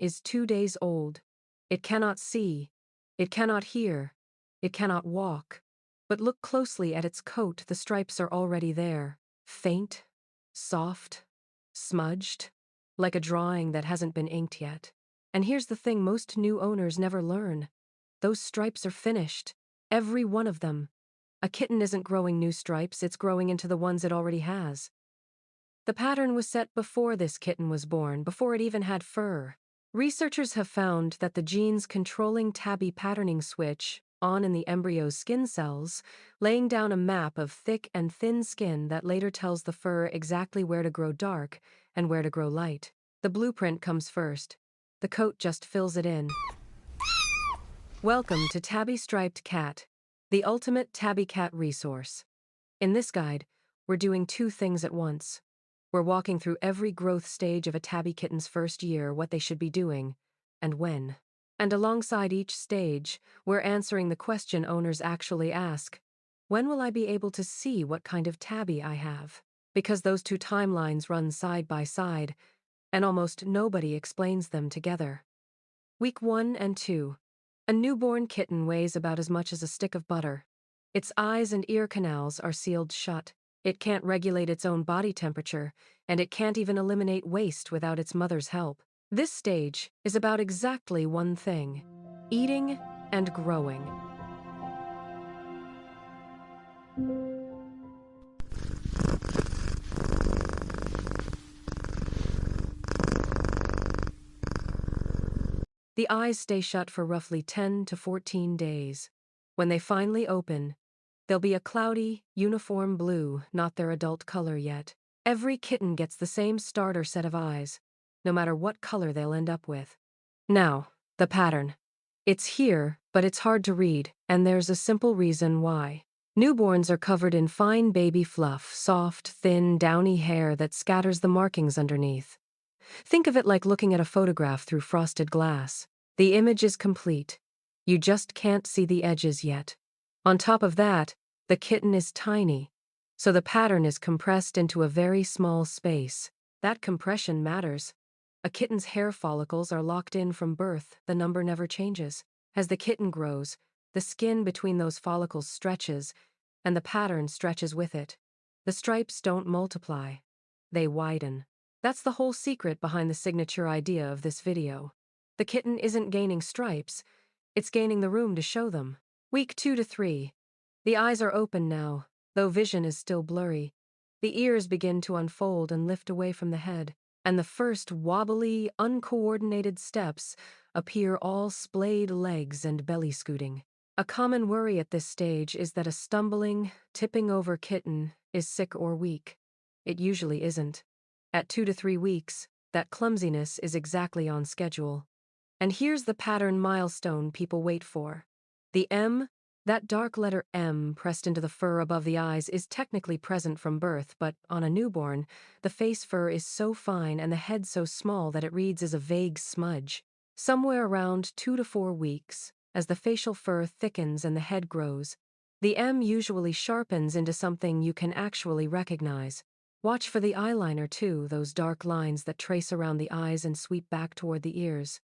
is 2 days old. It cannot see, it cannot hear, it cannot walk. But look closely at its coat, the stripes are already there. Faint, soft, smudged, like a drawing that hasn't been inked yet. And here's the thing most new owners never learn. Those stripes are finished. Every one of them. A kitten isn't growing new stripes, it's growing into the ones it already has. The pattern was set before this kitten was born, before it even had fur. Researchers have found that the genes controlling tabby patterning switch on in the embryo's skin cells, laying down a map of thick and thin skin that later tells the fur exactly where to grow dark and where to grow light. The blueprint comes first. The coat just fills it in. Welcome to Tabby Striped Cat, the ultimate tabby cat resource. In this guide, we're doing two things at once. We're walking through every growth stage of a tabby kitten's first year, what they should be doing, and when. And alongside each stage, we're answering the question owners actually ask: when will I be able to see what kind of tabby I have? Because those two timelines run side by side, and almost nobody explains them together. Week 1 and 2. A newborn kitten weighs about as much as a stick of butter. Its eyes and ear canals are sealed shut. It can't regulate its own body temperature, and it can't even eliminate waste without its mother's help. This stage is about exactly one thing: eating and growing. The eyes stay shut for roughly 10 to 14 days. When they finally open, they'll be a cloudy, uniform blue, not their adult color yet. Every kitten gets the same starter set of eyes, no matter what color they'll end up with. Now, the pattern. It's here, but it's hard to read, and there's a simple reason why. Newborns are covered in fine baby fluff, soft, thin, downy hair that scatters the markings underneath. Think of it like looking at a photograph through frosted glass. The image is complete. You just can't see the edges yet. On top of that, the kitten is tiny, so the pattern is compressed into a very small space. That compression matters. A kitten's hair follicles are locked in from birth, the number never changes. As the kitten grows, the skin between those follicles stretches, and the pattern stretches with it. The stripes don't multiply, they widen. That's the whole secret behind the signature idea of this video. The kitten isn't gaining stripes, it's gaining the room to show them. Week 2 to 3. The eyes are open now, though vision is still blurry. The ears begin to unfold and lift away from the head, and the first wobbly, uncoordinated steps appear, all splayed legs and belly scooting. A common worry at this stage is that a stumbling, tipping over kitten is sick or weak. It usually isn't. At 2 to 3 weeks, that clumsiness is exactly on schedule. And here's the pattern milestone people wait for. The M, that dark letter M pressed into the fur above the eyes, is technically present from birth, but on a newborn, the face fur is so fine and the head so small that it reads as a vague smudge. Somewhere around 2 to 4 weeks, as the facial fur thickens and the head grows, the M usually sharpens into something you can actually recognize. Watch for the eyeliner too, those dark lines that trace around the eyes and sweep back toward the ears.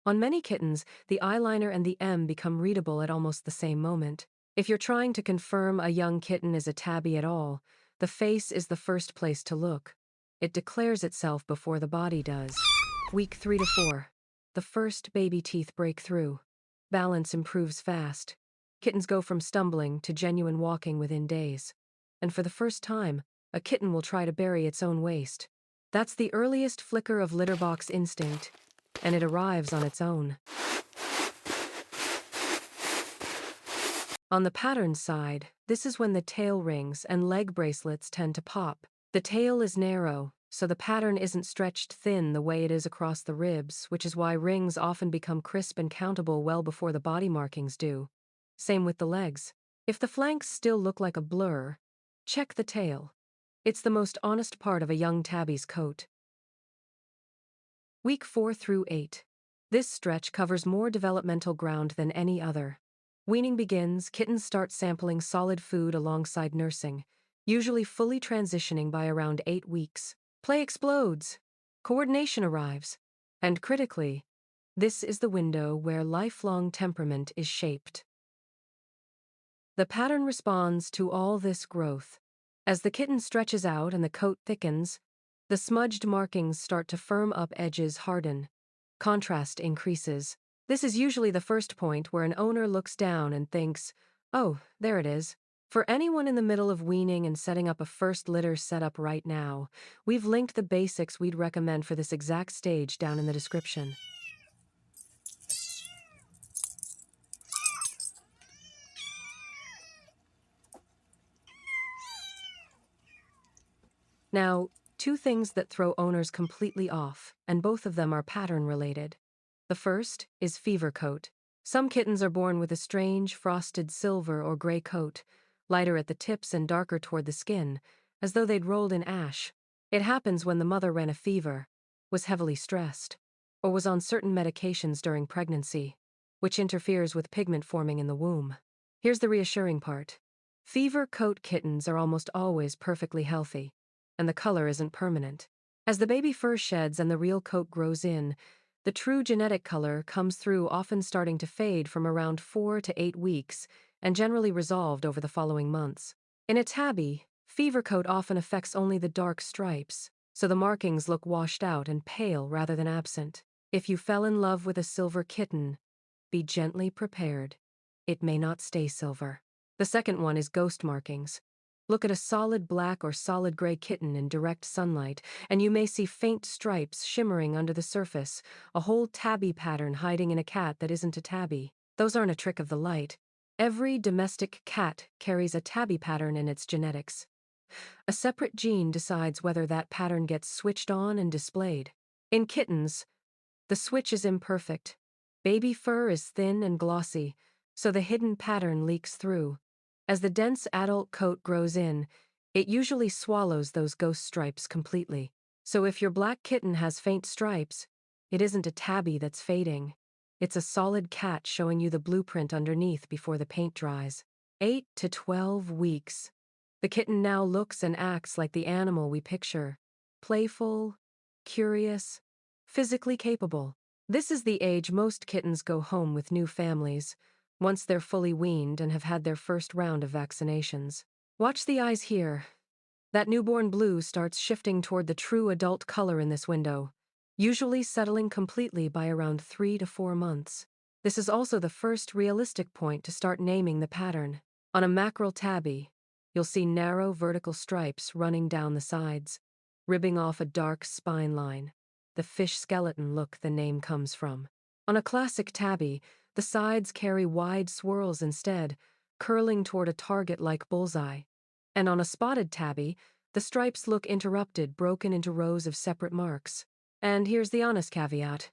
On many kittens, the eyeliner and the M become readable at almost the same moment. If you're trying to confirm a young kitten is a tabby at all, the face is the first place to look. It declares itself before the body does. Week 3 to 4. The first baby teeth break through. Balance improves fast. Kittens go from stumbling to genuine walking within days. And for the first time, a kitten will try to bury its own waste. That's the earliest flicker of litter box instinct, and it arrives on its own. On the pattern side, this is when the tail rings and leg bracelets tend to pop. The tail is narrow, so the pattern isn't stretched thin the way it is across the ribs, which is why rings often become crisp and countable well before the body markings do. Same with the legs. If the flanks still look like a blur, check the tail. It's the most honest part of a young tabby's coat. Week 4 through 8. This stretch covers more developmental ground than any other. Weaning begins, kittens start sampling solid food alongside nursing, usually fully transitioning by around 8 weeks. Play explodes. Coordination arrives. And critically, This is the window where lifelong temperament is shaped. The pattern responds to all this growth. As the kitten stretches out and the coat thickens, the smudged markings start to firm up, edges harden. Contrast increases. This is usually the first point where an owner looks down and thinks, "Oh, there it is." For anyone in the middle of weaning and setting up a first litter setup right now, we've linked the basics we'd recommend for this exact stage down in the description. Now, two things that throw owners completely off, and both of them are pattern-related. The first is fever coat. Some kittens are born with a strange, frosted silver or gray coat, lighter at the tips and darker toward the skin, as though they'd rolled in ash. It happens when the mother ran a fever, was heavily stressed, or was on certain medications during pregnancy, which interferes with pigment forming in the womb. Here's the reassuring part. Fever coat kittens are almost always perfectly healthy, and the color isn't permanent. As the baby fur sheds and the real coat grows in, the true genetic color comes through, often starting to fade from around 4 to 8 weeks and generally resolved over the following months. In a tabby, fever coat often affects only the dark stripes, so the markings look washed out and pale rather than absent. If you fell in love with a silver kitten, be gently prepared. It may not stay silver. The second one is ghost markings. Look at a solid black or solid gray kitten in direct sunlight, and you may see faint stripes shimmering under the surface, a whole tabby pattern hiding in a cat that isn't a tabby. Those aren't a trick of the light. Every domestic cat carries a tabby pattern in its genetics. A separate gene decides whether that pattern gets switched on and displayed. In kittens, the switch is imperfect. Baby fur is thin and glossy, so the hidden pattern leaks through. As the dense adult coat grows in, it usually swallows those ghost stripes completely. So if your black kitten has faint stripes, it isn't a tabby that's fading. It's a solid cat showing you the blueprint underneath before the paint dries. 8 to 12 weeks. The kitten now looks and acts like the animal we picture. Playful, curious, physically capable. This is the age most kittens go home with new families, once they're fully weaned and have had their first round of vaccinations. Watch the eyes here. That newborn blue starts shifting toward the true adult color in this window, usually settling completely by around 3 to 4 months. This is also the first realistic point to start naming the pattern. On a mackerel tabby, you'll see narrow vertical stripes running down the sides, ribbing off a dark spine line. The fish skeleton look the name comes from. On a classic tabby, the sides carry wide swirls instead, curling toward a target-like bullseye. And on a spotted tabby, the stripes look interrupted, broken into rows of separate marks. And here's the honest caveat.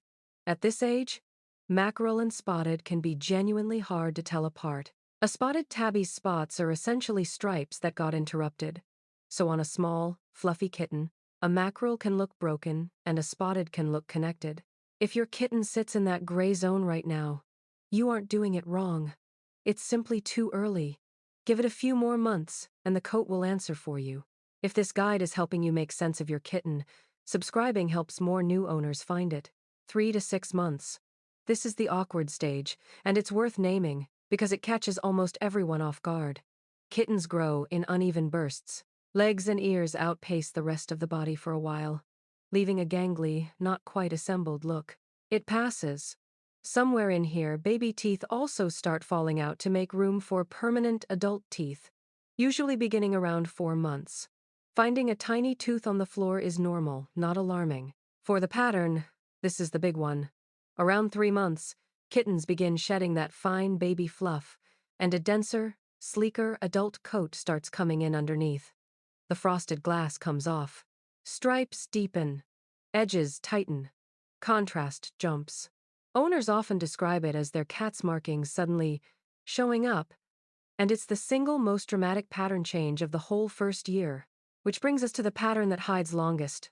At this age, mackerel and spotted can be genuinely hard to tell apart. A spotted tabby's spots are essentially stripes that got interrupted. So on a small, fluffy kitten, a mackerel can look broken and a spotted can look connected. If your kitten sits in that gray zone right now, you aren't doing it wrong. It's simply too early. Give it a few more months, and the coat will answer for you. If this guide is helping you make sense of your kitten, subscribing helps more new owners find it. 3 to 6 months. This is the awkward stage, and it's worth naming, because it catches almost everyone off guard. Kittens grow in uneven bursts. Legs and ears outpace the rest of the body for a while, leaving a gangly, not quite assembled look. It passes. Somewhere in here, baby teeth also start falling out to make room for permanent adult teeth, usually beginning around 4 months. Finding a tiny tooth on the floor is normal, not alarming. For the pattern, this is the big one. Around 3 months, kittens begin shedding that fine baby fluff, and a denser, sleeker adult coat starts coming in underneath. The frosted glass comes off. Stripes deepen. Edges tighten. Contrast jumps. Owners often describe it as their cat's markings suddenly showing up, and it's the single most dramatic pattern change of the whole first year. Which brings us to the pattern that hides longest.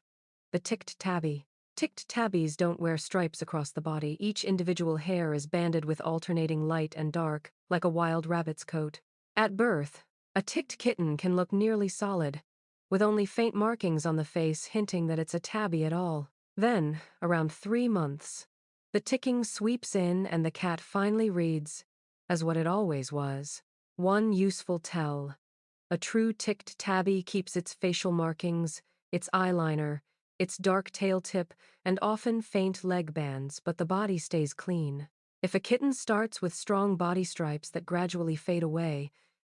The ticked tabby. Ticked tabbies don't wear stripes across the body. Each individual hair is banded with alternating light and dark, like a wild rabbit's coat. At birth, a ticked kitten can look nearly solid, with only faint markings on the face hinting that it's a tabby at all. Then, around 3 months, The ticking sweeps in and the cat finally reads, as what it always was. One useful tell. A true ticked tabby keeps its facial markings, its eyeliner, its dark tail tip, and often faint leg bands, but the body stays clean. If a kitten starts with strong body stripes that gradually fade away,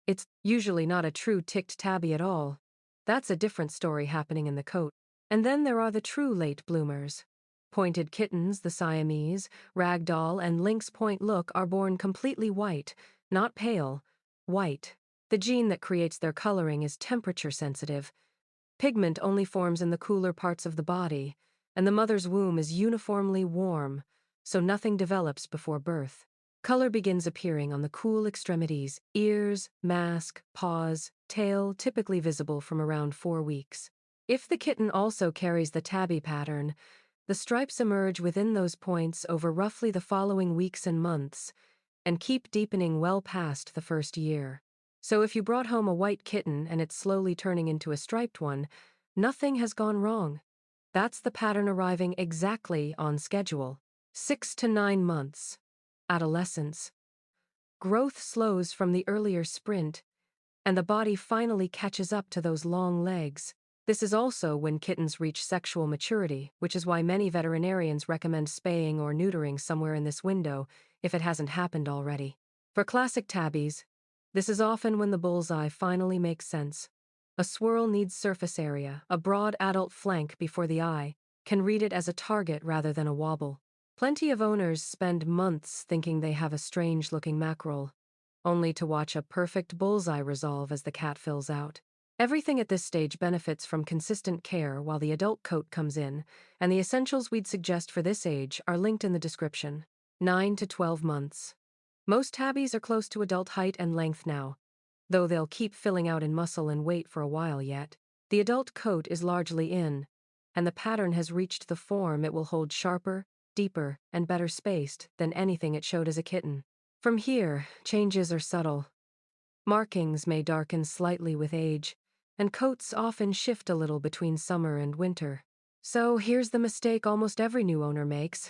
it's usually not a true ticked tabby at all. That's a different story happening in the coat. And then there are the true late bloomers. Pointed kittens, the Siamese, ragdoll, and lynx point look are born completely white, not pale, white. The gene that creates their coloring is temperature sensitive. Pigment only forms in the cooler parts of the body, and the mother's womb is uniformly warm, so nothing develops before birth. Color begins appearing on the cool extremities, ears, mask, paws, tail, typically visible from around 4 weeks. If the kitten also carries the tabby pattern, the stripes emerge within those points over roughly the following weeks and months, and keep deepening well past the first year. So if you brought home a white kitten and it's slowly turning into a striped one, nothing has gone wrong. That's the pattern arriving exactly on schedule. 6 to 9 months. Adolescence. Growth slows from the earlier sprint, and the body finally catches up to those long legs. This is also when kittens reach sexual maturity, which is why many veterinarians recommend spaying or neutering somewhere in this window if it hasn't happened already. For classic tabbies, this is often when the bullseye finally makes sense. A swirl needs surface area, a broad adult flank before the eye can read it as a target rather than a wobble. Plenty of owners spend months thinking they have a strange-looking mackerel, only to watch a perfect bullseye resolve as the cat fills out. Everything at this stage benefits from consistent care while the adult coat comes in, and the essentials we'd suggest for this age are linked in the description. 9 to 12 months. Most tabbies are close to adult height and length now, though they'll keep filling out in muscle and weight for a while yet. The adult coat is largely in, and the pattern has reached the form it will hold sharper, deeper, and better spaced than anything it showed as a kitten. From here, changes are subtle. Markings may darken slightly with age, and coats often shift a little between summer and winter. So here's the mistake almost every new owner makes,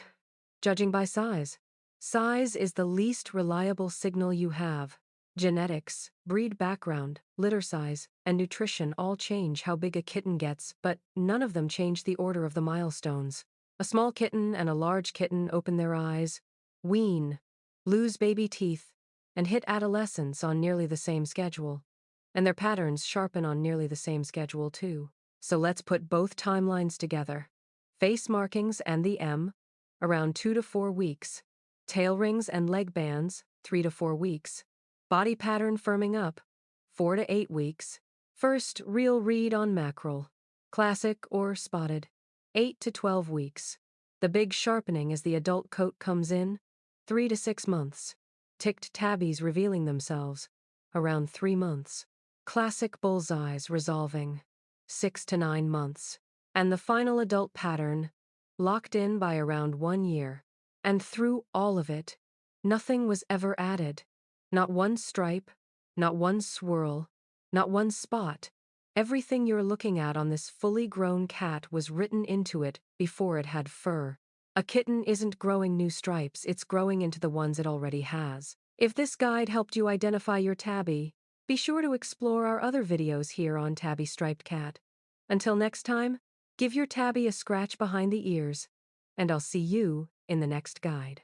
judging by size. Size is the least reliable signal you have. Genetics, breed background, litter size, and nutrition all change how big a kitten gets, but none of them change the order of the milestones. A small kitten and a large kitten open their eyes, wean, lose baby teeth, and hit adolescence on nearly the same schedule. And their patterns sharpen on nearly the same schedule too. So let's put both timelines together. Face markings and the M, around 2 to 4 weeks. Tail rings and leg bands, 3 to 4 weeks. Body pattern firming up, 4 to 8 weeks. First real read on mackerel, classic or spotted, 8 to 12 weeks. The big sharpening as the adult coat comes in, 3 to 6 months. Ticked tabbies revealing themselves, around 3 months. Classic bullseyes resolving, 6 to 9 months. And the final adult pattern, locked in by around 1 year. And through all of it, nothing was ever added. Not one stripe, not one swirl, not one spot. Everything you're looking at on this fully grown cat was written into it before it had fur. A kitten isn't growing new stripes, it's growing into the ones it already has. If this guide helped you identify your tabby, be sure to explore our other videos here on Tabby Striped Cat. Until next time, give your tabby a scratch behind the ears, and I'll see you in the next guide.